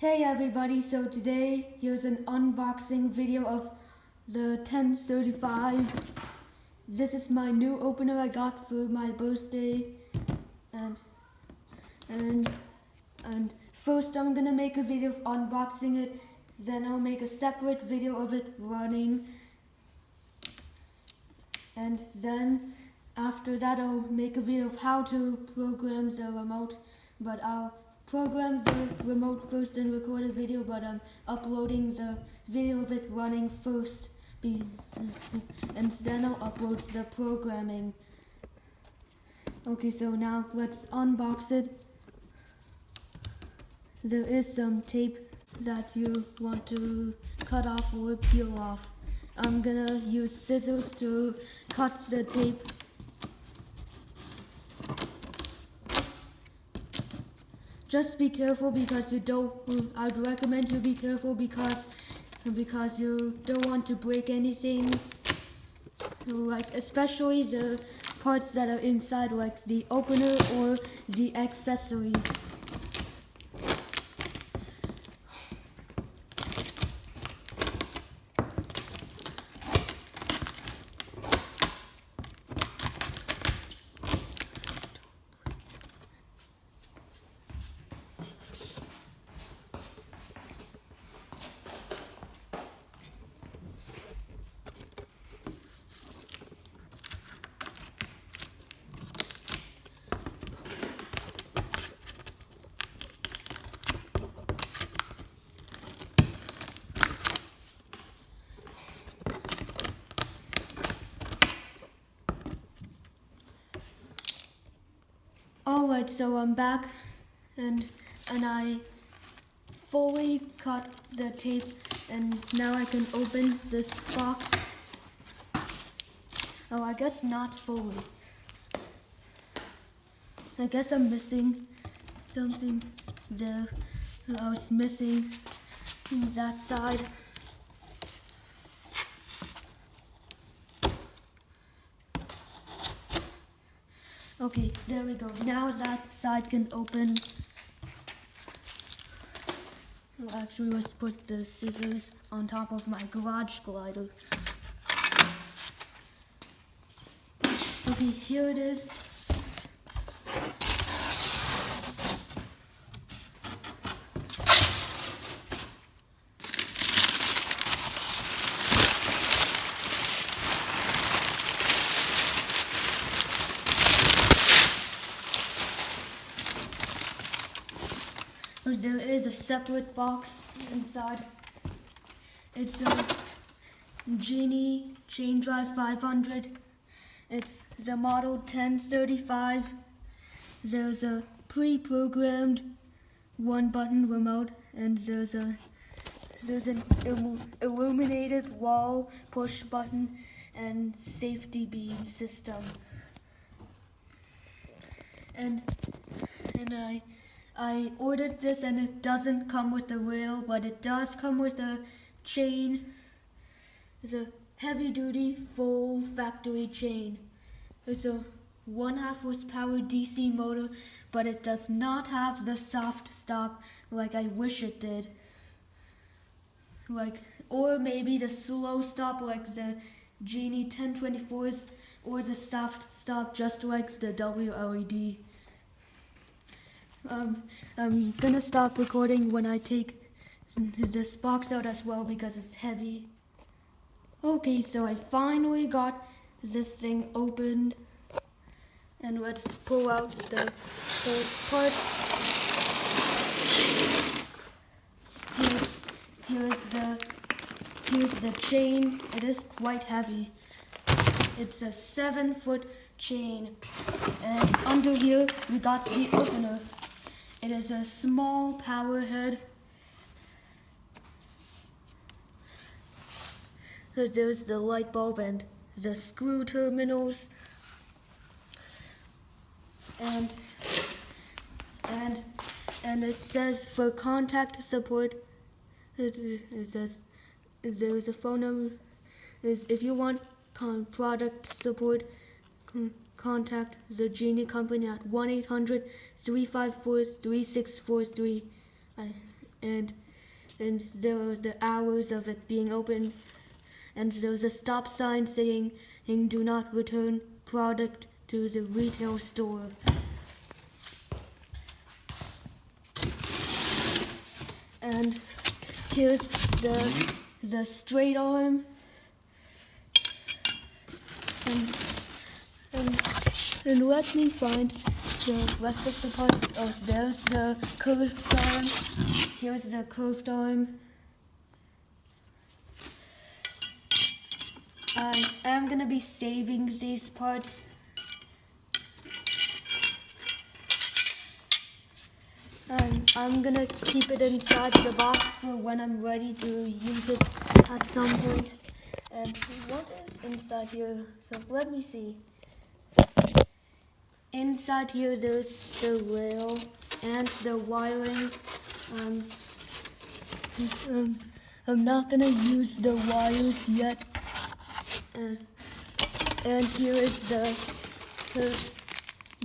Hey everybody, so today here's an unboxing video of the 1035. This is my new opener I got for my birthday, and first I'm gonna make a video of unboxing it, then I'll make a separate video of it running, and then after that I'll make a video of how to program the remote, but I'll program the remote first and record a video, but I'm uploading the video of it running first, and then I'll upload the programming. Okay, so now let's unbox it. There is some tape that you want to cut off or peel off. I'm gonna use scissors to cut the tape. Just be careful because I'd recommend you be careful because you don't want to break anything, like especially the parts that are inside, like the opener or the accessories. Alright, so I'm back and I fully cut the tape, and now I can open this box. Oh, I guess not fully. I guess I'm missing something there. I was missing that side. Okay, there we go. Now that side can open. Well, actually, let's put the scissors on top of my garage glider. Okay, here it is. There is a separate box inside. It's a Genie chain drive 500. It's the model 1035. There's a pre-programmed one-button remote, and there's an illuminated wall push button and safety beam system. And I ordered this, and it doesn't come with a rail, but it does come with a chain. It's a heavy-duty, full factory chain. It's a 1/2 horsepower DC motor, but it does not have the soft stop like I wish it did. Or maybe the slow stop like the Genie 1024s, or the soft stop just like the WLED. I'm gonna stop recording when I take this box out as well because it's heavy. Okay, so I finally got this thing opened, and let's pull out the first part. Here's the chain. It is quite heavy. It's a 7-foot chain, and under here we got the opener. It is a small power head. So there's the light bulb and the screw terminals, and it says for contact support. It says there's a phone number. If you want product support, contact the Genie company at 1-800-354-3643. and there are the hours of it being open, and there's a stop sign saying do not return product to the retail store. And here's the straight arm, and let me find the rest of the parts. Oh, there's the curved arm. Here's the curved arm. I am gonna be saving these parts. I'm gonna keep it inside the box for when I'm ready to use it at some point. And what is inside here? So let me see. Inside here there's the rail and the wiring. I'm not gonna use the wires yet. And here is the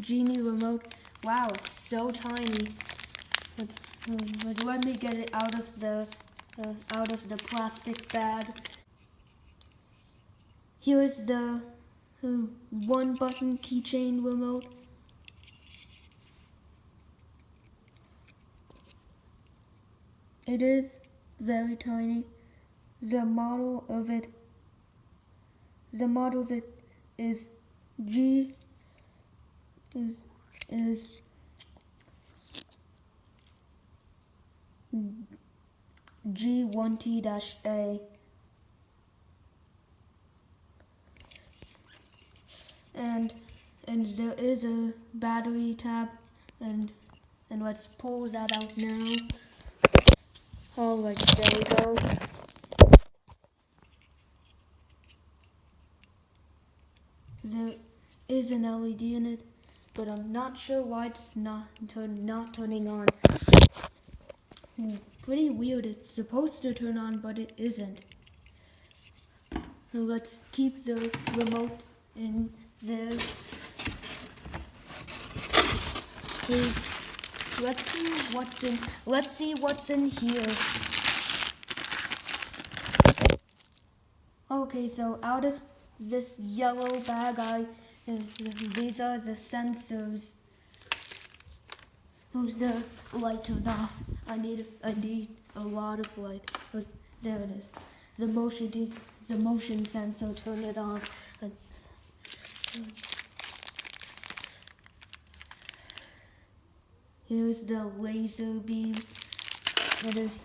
Genie remote. Wow, it's so tiny. But let me get it out of the plastic bag. Here's the one button keychain remote. It is very tiny. The model of it is G1T-A. And there is a battery tab, and let's pull that out now. Oh, there we go. There is an LED in it, but I'm not sure why it's not turning on. Pretty weird. It's supposed to turn on, but it isn't. Now let's keep the remote in there. Let's see what's in here. Okay, so out of this yellow bag, these are the sensors. Oh, the light turned off. I need a lot of light. Oh, there it is. The motion sensor turned it on. Here's the laser beam. It is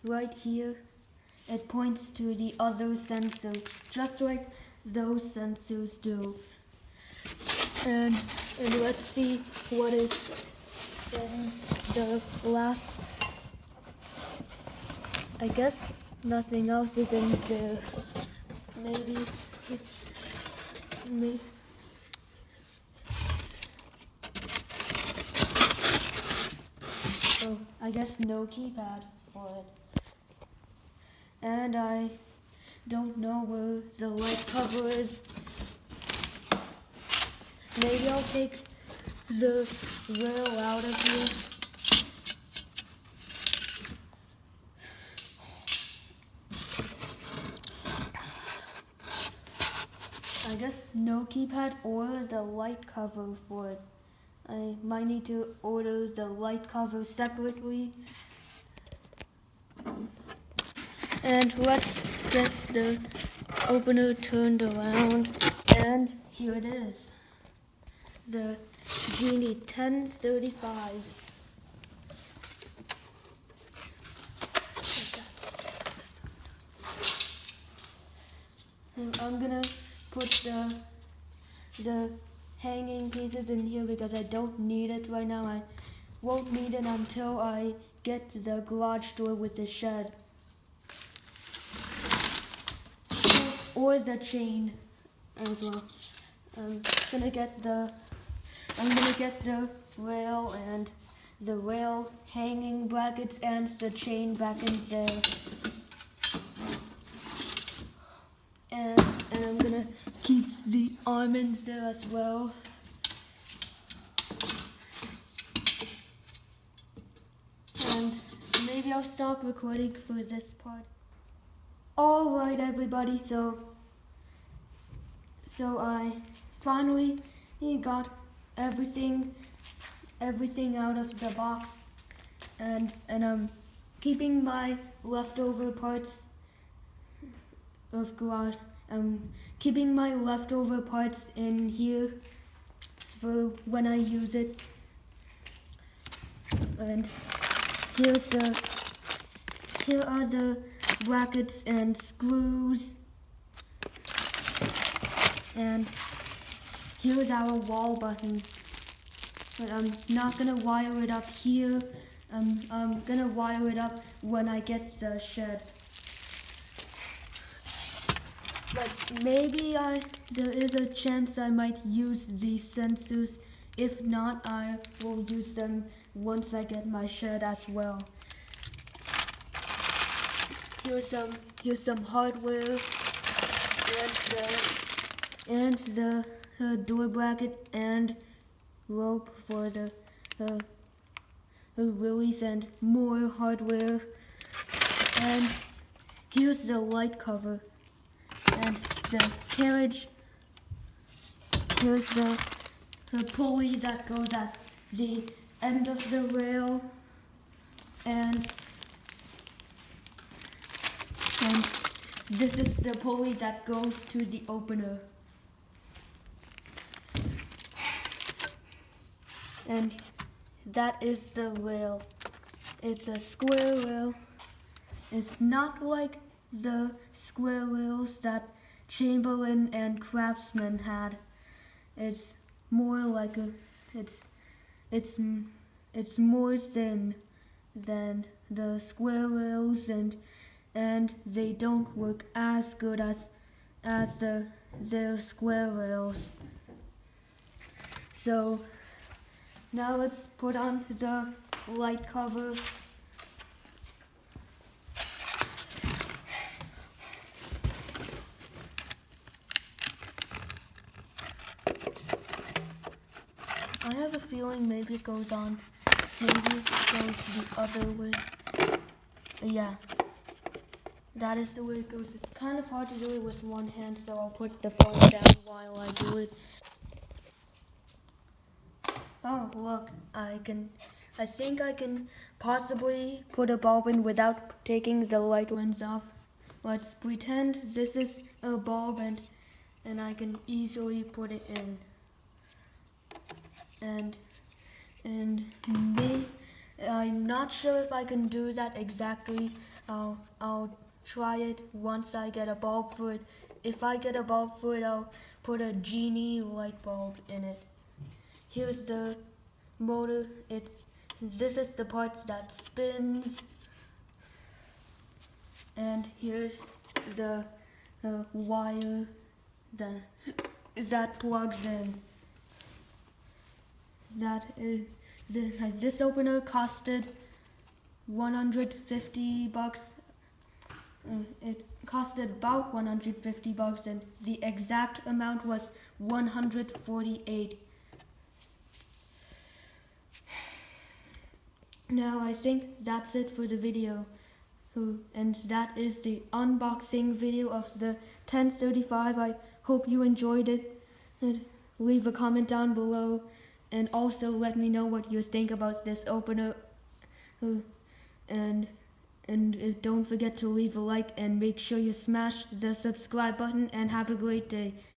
right here. It points to the other sensor, just like those sensors do. And let's see what is in the last. I guess nothing else is in there. Maybe. Oh, I guess no keypad for it. And I don't know where the light cover is. Maybe I'll take the rail out of here. I guess no keypad or the light cover for it. I might need to order the light cover separately. And let's get the opener turned around. And here it is. The Genie 1035. And I'm gonna put the hanging pieces in here because I don't need it right now. I won't need it until I get the garage door with the shed. Or the chain as well. I'm gonna get the rail and the rail hanging brackets and the chain back in there. And I'm gonna keep the arm in there as well. And maybe I'll stop recording for this part. Alright everybody, so I finally got everything out of the box, and I'm keeping my leftover parts of garage. I'm keeping my leftover parts in here for when I use it. And here are the brackets and screws, and here's our wall button. But I'm not gonna wire it up here. I'm gonna wire it up when I get the shed. But maybe there is a chance I might use these sensors. If not, I will use them once I get my shed as well. Here's some hardware and the door bracket and rope for the release, and more hardware. And here's the light cover and the carriage. Here's the pulley that goes at the end of the rail, and this is the pulley that goes to the opener. And that is the rail. It's a square rail. It's not like the square rails that Chamberlain and Craftsman had. It's more like it's more thin than the square rails, and they don't work as good as their square rails. So now let's put on the light cover. I have a feeling maybe it goes on. Maybe it goes the other way. Yeah, that is the way it goes. It's kind of hard to do it with one hand, so I'll put the phone down while I do it. Oh, look, I think I can possibly put a bulb in without taking the light lens off. Let's pretend this is a bulb, and I can easily put it in. And I'm not sure if I can do that exactly. I'll try it once I get a bulb for it. If I get a bulb for it, I'll put a Genie light bulb in it. Here's the motor. This is the part that spins. And here's the wire that plugs in. This opener costed $150. It costed about $150, and the exact amount was $148. Now I think that's it for the video. And that is the unboxing video of the 1035. I hope you enjoyed it. And leave a comment down below, and also let me know what you think about this opener. And don't forget to leave a like, and make sure you smash the subscribe button, and have a great day.